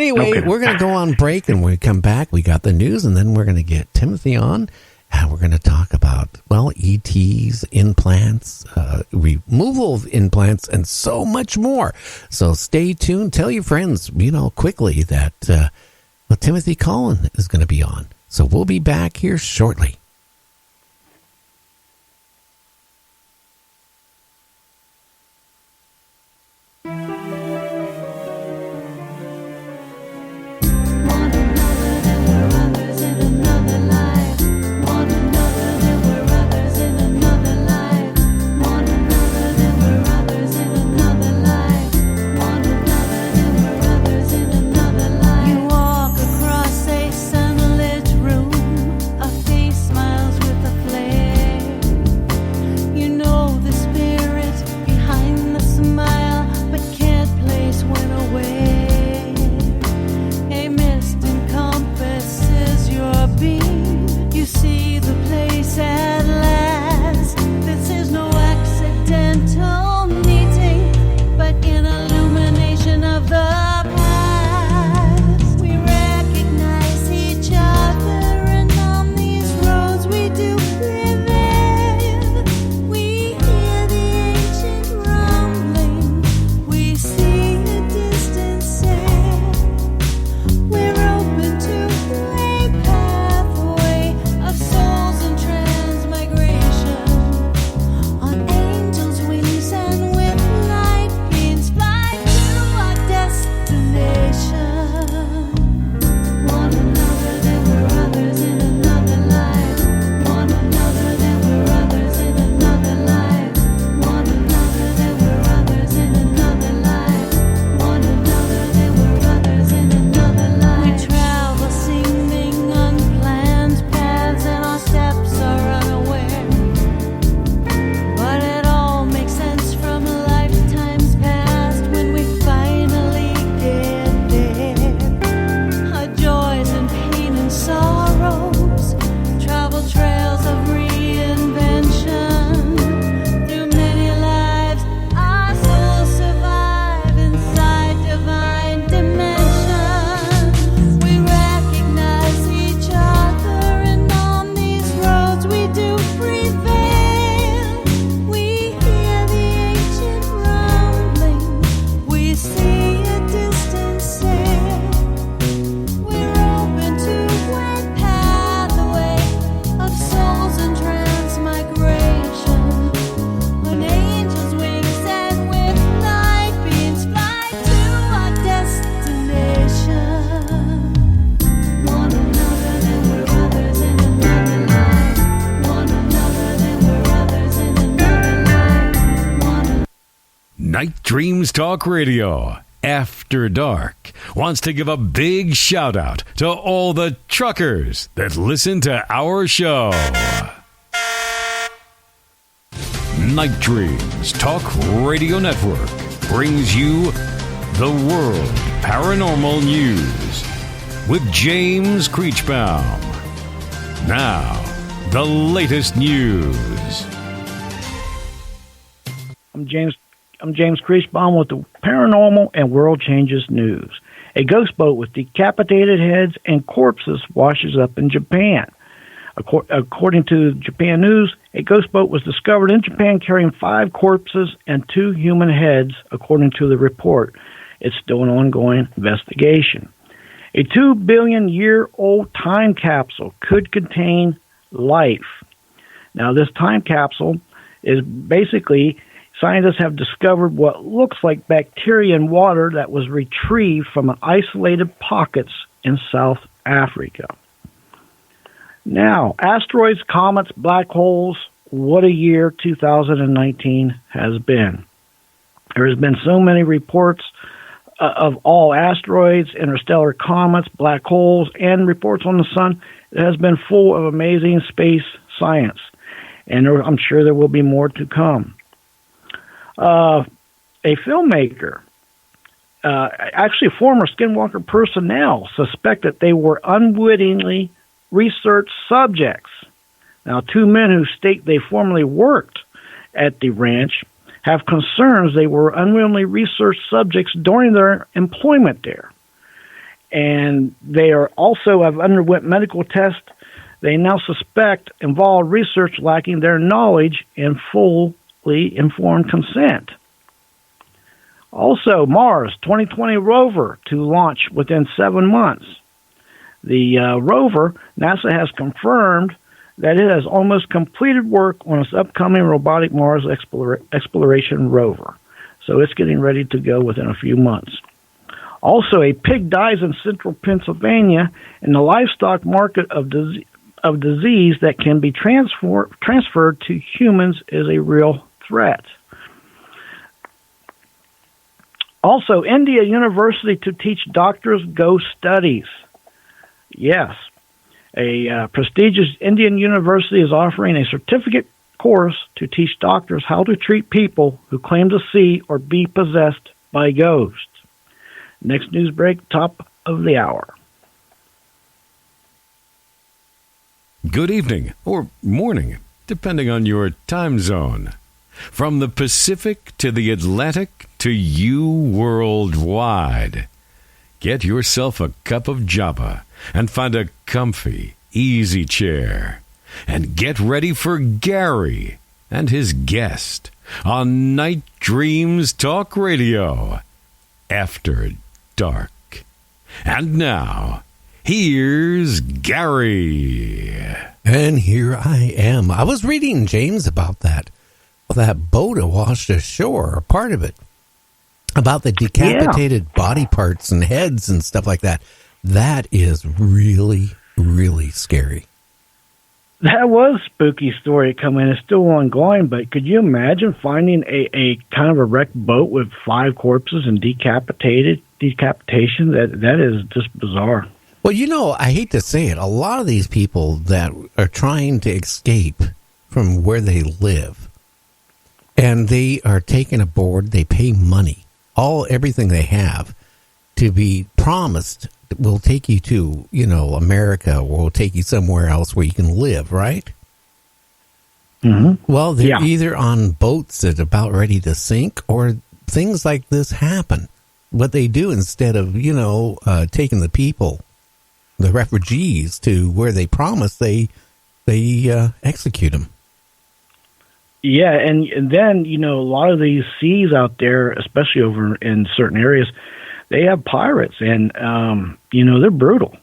anyway, we're going to go on break, and when we come back, we got the news, and then we're going to get Timothy on, and we're going to talk about, well, ETs, implants, removal of implants, and so much more. So stay tuned. Tell your friends, quickly that Timothy Cullen is going to be on. So we'll be back here shortly. Night Dreams Talk Radio, After Dark, wants to give a big shout out to all the truckers that listen to our show. Night Dreams Talk Radio Network brings you the World Paranormal News with James Creechbaum. Now, the latest news. I'm James Creechbaum with the Paranormal and World Changes News. A ghost boat with decapitated heads and corpses washes up in Japan. According to Japan News, a ghost boat was discovered in Japan carrying 5 corpses and 2 human heads, according to the report. It's still an ongoing investigation. A 2 billion year old time capsule could contain life. Now, this time capsule is basically, scientists have discovered what looks like bacteria in water that was retrieved from isolated pockets in South Africa. Now, asteroids, comets, black holes, what a year 2019 has been. There has been so many reports of all asteroids, interstellar comets, black holes, and reports on the sun. It has been full of amazing space science, and I'm sure there will be more to come. A filmmaker, actually former Skinwalker personnel, suspect that they were unwittingly research subjects. Now, 2 men who state they formerly worked at the ranch have concerns they were unwittingly research subjects during their employment there. and they are also have underwent medical tests. They now suspect involved research lacking their knowledge and fully informed consent. Also, Mars 2020 rover to launch within 7 months. The rover, NASA has confirmed that it has almost completed work on its upcoming robotic Mars exploration rover. So it's getting ready to go within a few months. Also, a pig dies in central Pennsylvania, and the livestock market of disease that can be transferred to humans is a real threat. Also, India University to teach doctors ghost studies. Yes, a prestigious Indian university is offering a certificate course to teach doctors how to treat people who claim to see or be possessed by ghosts. Next news break, top of the hour. Good evening or morning, depending on your time zone. From the Pacific to the Atlantic to you worldwide. Get yourself a cup of Java and find a comfy, easy chair. And get ready for Gary and his guest on Night Dreams Talk Radio. After Dark. And now, here's Gary. And here I am. I was reading, James, about that boat that washed ashore, or part of it, about the decapitated body parts and heads and stuff like that. That is really, really scary. That was a spooky story coming. It's still ongoing, but could you imagine finding a kind of a wrecked boat with 5 corpses and decapitation? That is just bizarre. Well, I hate to say it, a lot of these people that are trying to escape from where they live, and they are taken aboard, they pay money, everything they have, to be promised we'll take you to, America, or we'll take you somewhere else where you can live, right? Mm-hmm. Well, they're either on boats that are about ready to sink, or things like this happen. What they do, instead of, taking the people, the refugees, to where they promised, they execute them. Yeah, and then, a lot of these seas out there, especially over in certain areas, they have pirates, and, they're brutal.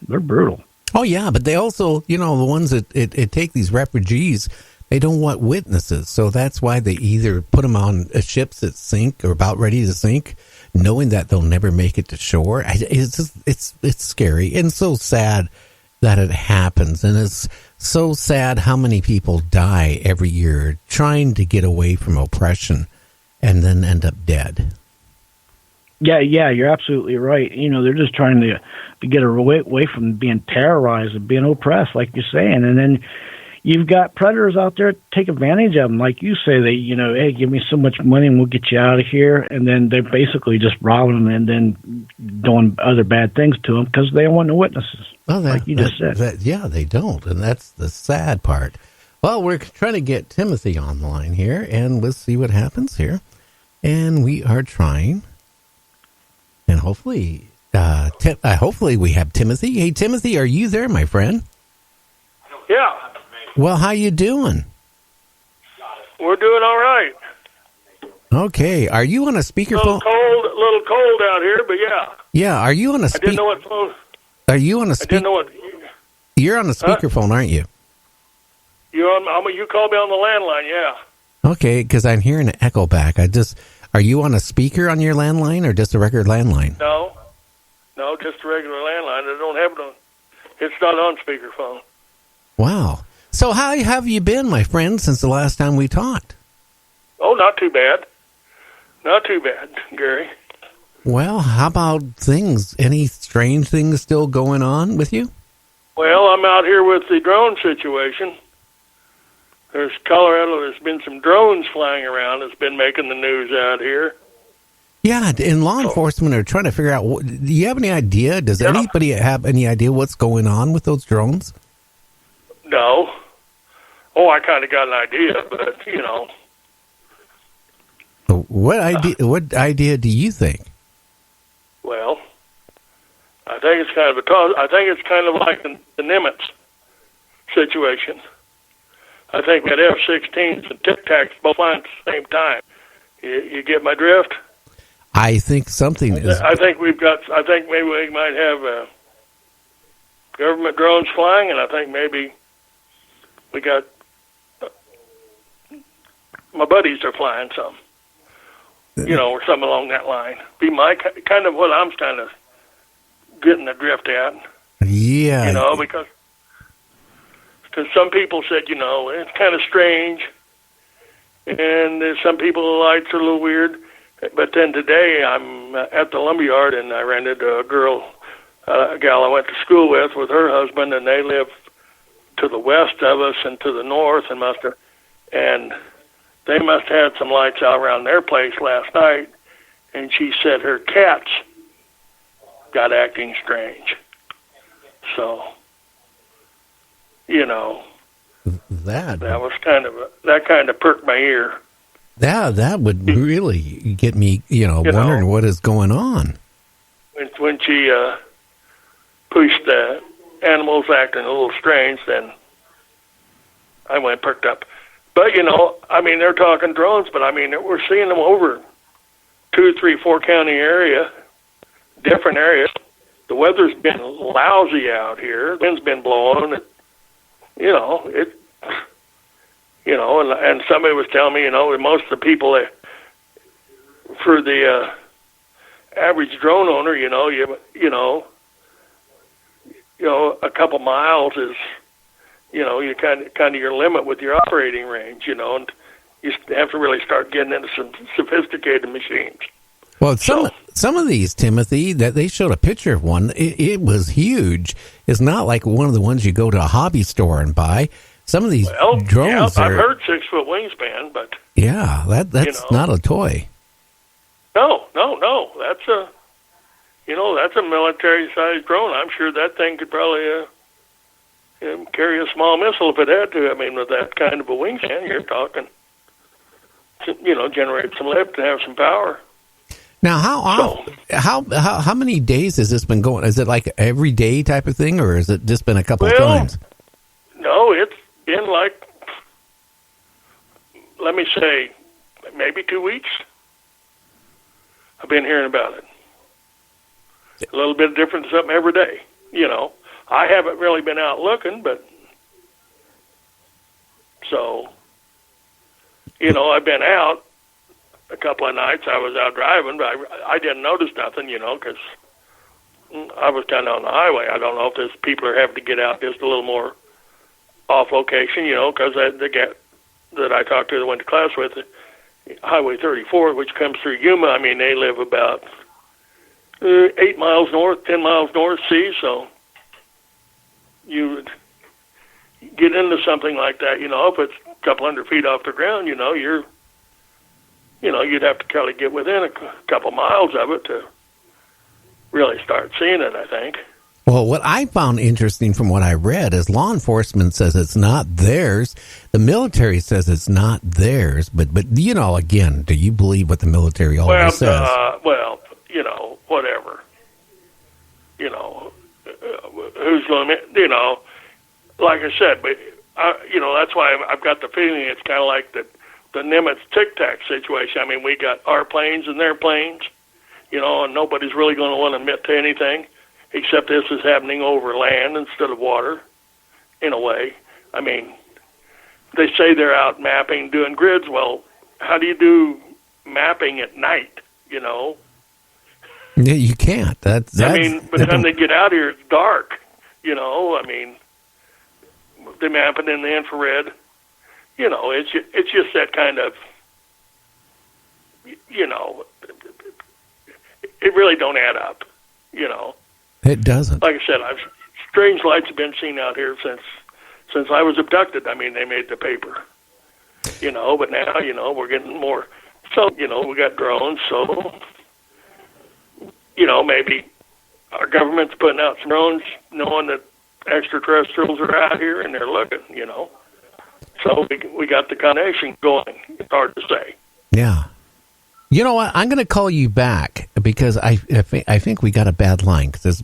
They're brutal. Oh, yeah, but they also, the ones that take these refugees, they don't want witnesses. So that's why they either put them on ships that sink or about ready to sink, knowing that they'll never make it to shore. It's scary and so sad that it happens. And it's so sad how many people die every year trying to get away from oppression and then end up dead. Yeah, you're absolutely right. They're just trying to get away from being terrorized and being oppressed, like you're saying. And then you've got predators out there take advantage of them. Like you say, they, hey, give me so much money and we'll get you out of here. And then they're basically just robbing them and then doing other bad things to them because they don't want no witnesses. Well, like you just said. They don't. And that's the sad part. Well, we're trying to get Timothy on the line here, and let's see what happens here. And we are trying. And hopefully we have Timothy. Hey, Timothy, are you there, my friend? Yeah. Well, how you doing? We're doing all right. Okay. Are you on a speakerphone? A little cold out here, but yeah. Yeah. Are you on a I didn't know what phone. Are you on a I didn't know what. You're on a speakerphone, aren't you? You called me on the landline, yeah. Okay, because I'm hearing an echo back. Are you on a speaker on your landline or just a regular landline? No, just a regular landline. I don't have it on. It's not on speakerphone. Wow. So how have you been, my friend, since the last time we talked? Oh, not too bad. Not too bad, Gary. Well, how about things? Any strange things still going on with you? Well, I'm out here with the drone situation. There's Colorado. There's been some drones flying around. It's been making the news out here. Yeah, and law enforcement are trying to figure out. Do you have any idea? Does anybody have any idea what's going on with those drones? No. Oh, I kind of got an idea, but What idea? What idea do you think? Well, think it's kind of a toss. I think it's kind of like the Nimitz situation. I think that F-16s and Tic Tacs both flying at the same time. You get my drift? I think something is. I think maybe we might have government drones flying, and I think maybe we got my buddies are flying some. Or something along that line. Be my kind of what I'm kind of getting the drift at. Yeah. Because some people said, it's kind of strange, and there's some people the lights are a little weird. But then today I'm at the lumberyard, and I ran into a gal I went to school with her husband, and they live to the west of us and to the north, and they must have had some lights out around their place last night, and she said her cats got acting strange. So, that was that kind of perked my ear. That would really get me, wondering what is going on. When she pushed the animals acting a little strange, then I went perked up. But, they're talking drones, but, we're seeing them over 2, 3, 4 county area, different areas. The weather's been lousy out here. The wind's been blowing. And somebody was telling me, most of the people, for the average drone owner, a couple miles is, you kind of your limit with your operating range, and you have to really start getting into some sophisticated machines. Well, some of these, Timothy, that they showed a picture of one. It was huge. It's not like one of the ones you go to a hobby store and buy. Some of these drones I've heard 6-foot wingspan, but that's not a toy. No. That's a military-sized drone. I'm sure that thing could probably carry a small missile if it had to. With that kind of a wingspan, you're talking, generate some lift and have some power. Now, how many days has this been going? Is it like every day type of thing, or has it just been a couple of times? No, it's been like, let me say, maybe 2 weeks. I've been hearing about it. A little bit different something every day. I haven't really been out looking, but so, I've been out a couple of nights. I was out driving, but I didn't notice nothing, because I was kind of on the highway. I don't know if there's people are having to get out just a little more off location, because the guy that I talked to that went to class with, Highway 34, which comes through Yuma, they live about 8 miles north, 10 miles north sea, so you would get into something like that, if it's a couple hundred feet off the ground, you'd have to kind of get within a couple miles of it to really start seeing it, I think. Well, what I found interesting from what I read is law enforcement says it's not theirs. The military says it's not theirs. But again, do you believe what the military always says? Whatever. Who's going to, like I said, but, that's why I've got the feeling it's kind of like the Nimitz Tic Tac situation. We got our planes and their planes, and nobody's really going to want to admit to anything, except this is happening over land instead of water, in a way. They say they're out mapping, doing grids. Well, how do you do mapping at night, Yeah, you can't. By the time they get out here, it's dark, They map it in the infrared. It's just that kind of, it really don't add up, It doesn't. Like I said, strange lights have been seen out here since I was abducted. They made the paper, but now, we're getting more. So, we got drones, so, maybe our government's putting out some drones knowing that extraterrestrials are out here and they're looking, So we got the combination going. It's hard to say. Yeah. You know what? I'm going to call you back because I think we got a bad line because